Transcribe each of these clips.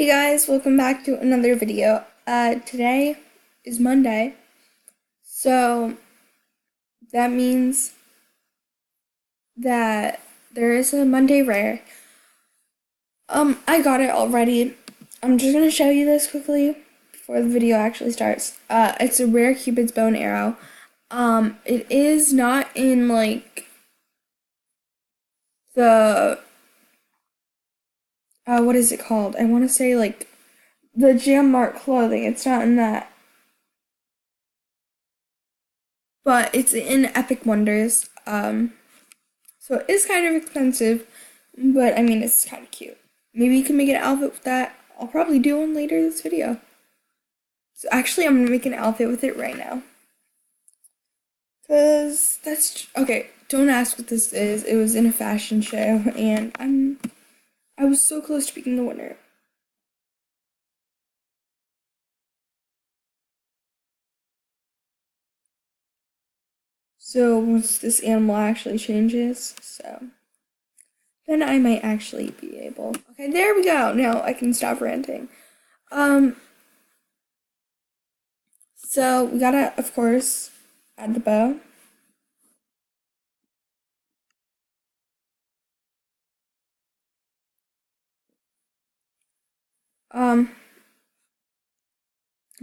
Hey guys, welcome back to another video. Today is Monday, so that means that there is a Monday rare. I got it already. I'm just gonna show you this quickly before the video actually starts. It's a rare Cupid's bow and arrow. It is not in like the what is it called? I want to say like the Jam Mart clothing. It's not in that. But it's in Epic Wonders. So it is kind of expensive, but I mean, it's kind of cute. Maybe you can make an outfit with that. I'll probably do one later this video. So actually, I'm gonna make an outfit with it right now. Cause that's okay. Don't ask what this is. It was in a fashion show, and I was so close to picking the winner. So once this animal actually changes, then I might actually be able. Okay, there we go. Now I can stop ranting. So we gotta, of course, add the bow.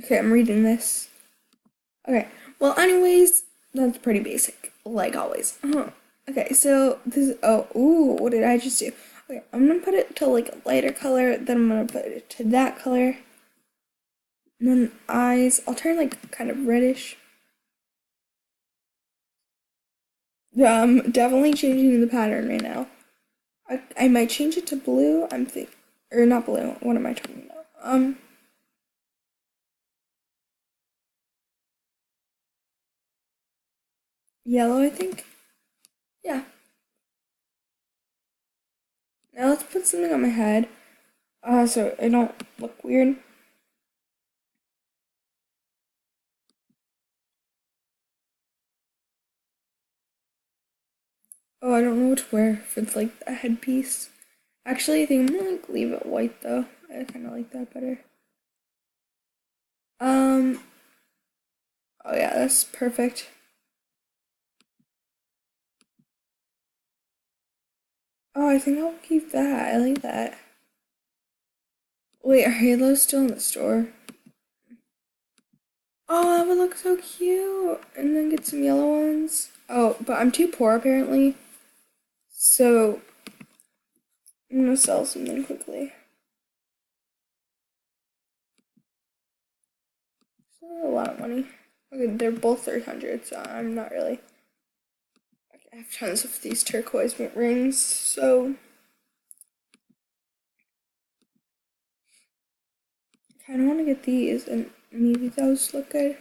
Okay, I'm reading this. Okay, well, anyways, that's pretty basic, like always. Okay, so this, what did I just do? Okay, I'm gonna put it to like a lighter color, then I'm gonna put it to that color. And then eyes, I'll turn like kind of reddish. I'm definitely changing the pattern right now. I might change it to blue, or not blue, what am I talking about? Yellow, I think. Yeah. Now let's put something on my head, so I don't look weird. Oh, I don't know what to wear for like a headpiece. Actually, I think I'm gonna like leave it white though. I kind of like that better. Um. Oh yeah, that's perfect. Oh, I think I'll keep that. I like that. Wait, are halos still in the store? Oh, that would look so cute. And then get some yellow ones. Oh, but I'm too poor apparently. So I'm gonna sell something quickly. A lot of money. Okay, they're both 300, so I'm not really. I have tons of these turquoise rings, so I kind of want to get these, and maybe those look good.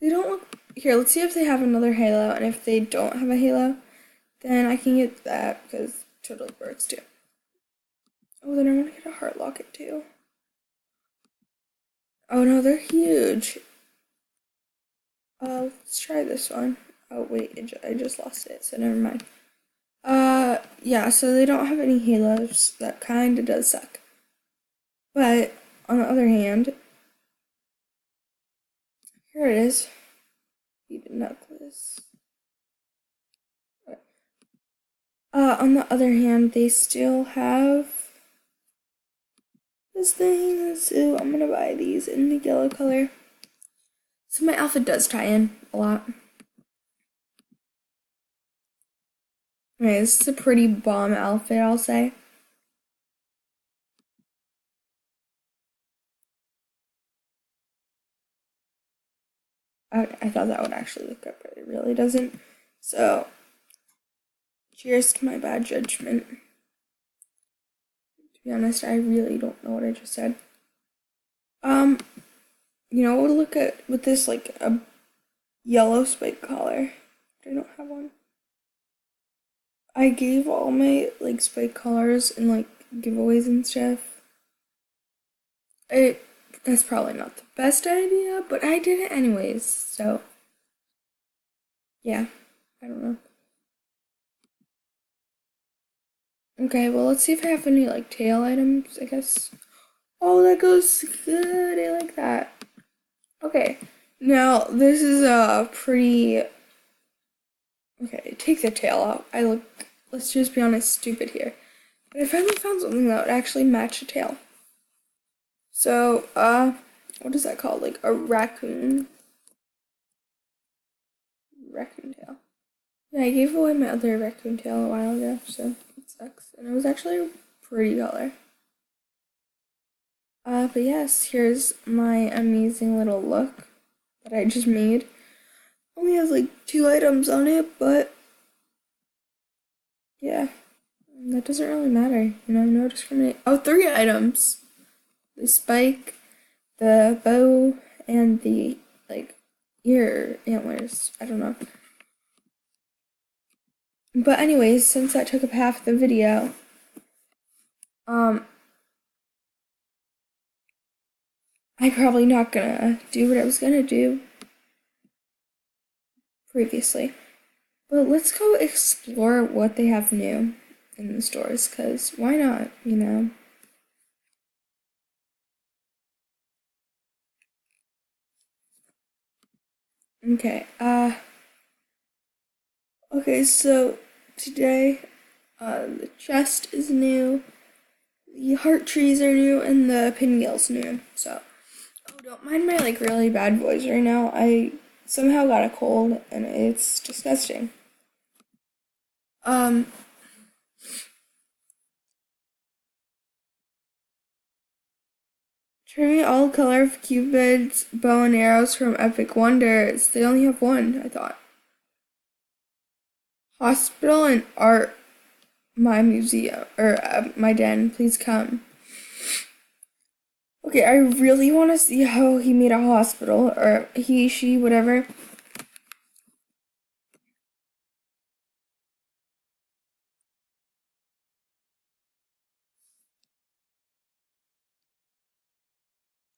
They don't look. Here, let's see if they have another halo, and if they don't have a halo, then I can get that because it totally works too. Oh, then I want to get a heart locket too. Oh no, they're huge. Let's try this one. Oh wait, I just lost it, so never mind. Yeah, so they don't have any halos. That kinda does suck. But on the other hand, here it is. Beaded necklace. On the other hand, they still have this thing, so I'm gonna buy these in the yellow color. So my outfit does tie in a lot. Okay, this is a pretty bomb outfit, I'll say. I thought that would actually look good, but it really doesn't. So, cheers to my bad judgment. To be honest, I really don't know what I just said. What would look at with this like a yellow spike collar? I don't have one. I gave all my like spike collars and like giveaways and stuff. That's probably not the best idea, but I did it anyways. So yeah, I don't know. Okay, well let's see if I have any like tail items. I guess. Oh, that goes good. I like that. Okay, now this is a pretty. Okay, take the tail out. Let's just be honest, stupid here. But I finally found something that would actually match a tail. So, what is that called? Like a raccoon. Raccoon tail. Yeah, I gave away my other raccoon tail a while ago, so it sucks. And it was actually a pretty color. But yes, here's my amazing little look that I just made. Only has like 2 items on it, but yeah, that doesn't really matter. No discriminate. Oh, 3 items. The spike, the bow, and the like ear antlers. I don't know. But anyways, since that took up half the video, I'm probably not gonna do what I was gonna do previously. But let's go explore what they have new in the stores, cause why not? Okay, okay, so today, the chest is new, the heart trees are new, and the pinwheel's new, so. Oh, don't mind my, like, really bad voice right now. I somehow got a cold, and it's disgusting. Try me all color of Cupid's bow and arrows from Epic Wonders. They only have one, I thought. Hospital and art, my museum, or my den, please come. Okay, I really want to see how he made a hospital, or he, she, whatever.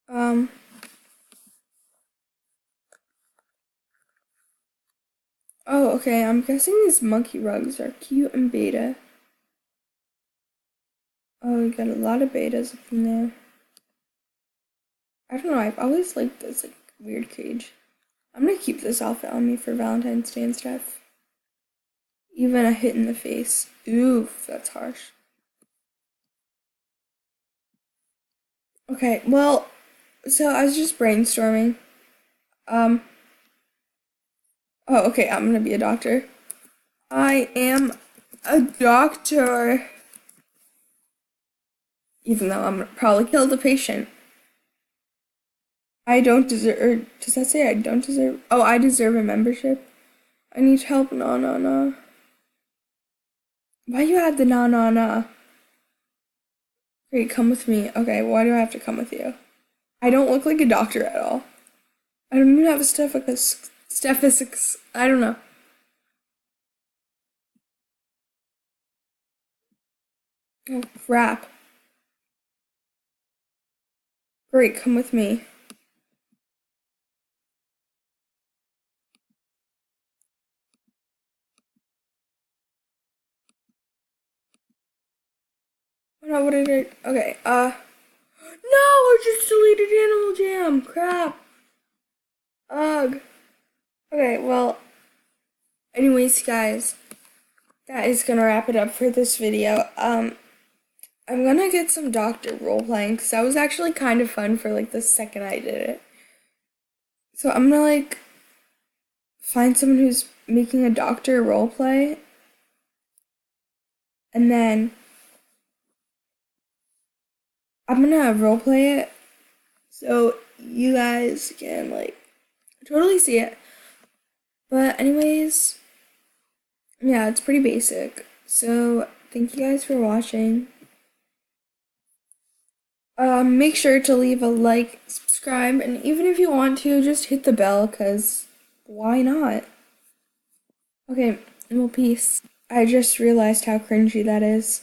Um, oh, okay, I'm guessing these monkey rugs are cute and beta. Oh, we got a lot of betas up in there. I don't know, I've always liked this, like, weird cage. I'm gonna keep this outfit on me for Valentine's Day and stuff. Even a hit in the face. Oof, that's harsh. Okay, well, so I was just brainstorming. Um, oh, okay, I'm gonna be a doctor. I am a doctor. Even though I'm gonna probably kill the patient. I don't deserve, or does that say I don't deserve? Oh, I deserve a membership. I need help. No, no, no. Why you add the no, no, no? Great, come with me. Okay, why do I have to come with you? I don't look like a doctor at all. I don't even have a stethoscope. I don't know. Oh, crap. Great, come with me. Oh no, what did I? Okay, no, I just deleted Animal Jam. Crap. Ugh. Okay, well, anyways, guys, that is gonna wrap it up for this video. I'm gonna get some doctor role playing because that was actually kind of fun for like the second I did it. So I'm gonna like find someone who's making a doctor role play, and then I'm gonna role play it so you guys can like totally see it. But anyways, yeah, it's pretty basic. So thank you guys for watching. Make sure to leave a like, subscribe, and even if you want to, just hit the bell, cause why not? Okay, well, peace. I just realized how cringy that is.